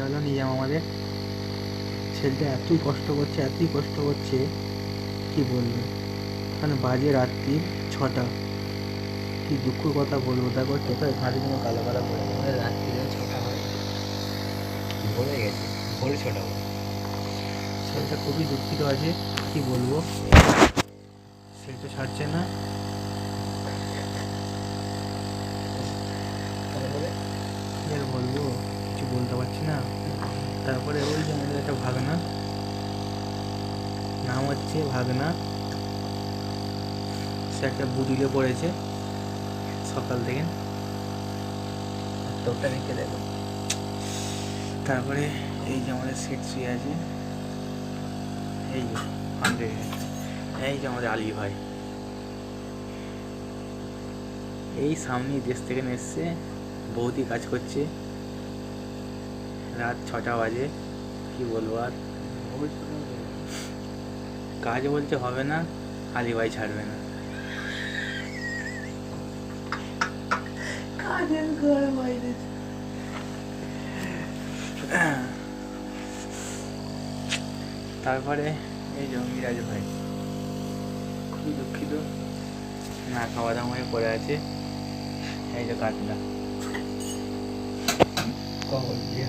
হলো নিজাম আমাদের ছেলেটা এতই কষ্ট করছে কি বলবো। মানে বাজে রাত্রির 6টা, কি দুঃখ কথা বলবো। তারপর চোখের ঘাড়িগুলো কালো কালো করে রাত্রিরে 6টা হয়, ভরে গেছে, ভোরে 6টা হয়। ছেলেটা খুবই দুঃখিত আছে, কি বলবো। ছেলেটা ছাড়ছে না। তারপরে কি আর বলবো, কিছু বলতে পারছি না। তারপরে ওই যে আমাদের একটা ভাগনা, নাম হচ্ছে ভাগনা, সে একটা বুদিলে পড়েছে সকাল থেকে, তোরটা রেখে দেখো। তারপরে এই যে আমাদের সেট শুয়ে আছে, এই যে আমাদের, এই যে আমাদের আলী ভাই, এই সামনেই দেশ থেকে এসছে, বৌদি কাজ করছে, রাত 6টা বাজে। কি বলবো আর, কাজ বলছে হবে না, আলী ভাই ছাড়বে না। কাজের ঘর বাইরে। তারপরে এই যে মিরাজ ভাই খুবই দুঃখিত, না খাওয়া দাওয়া হয়ে পড়ে আছে। এই যে কাঠটা কবল দিয়ে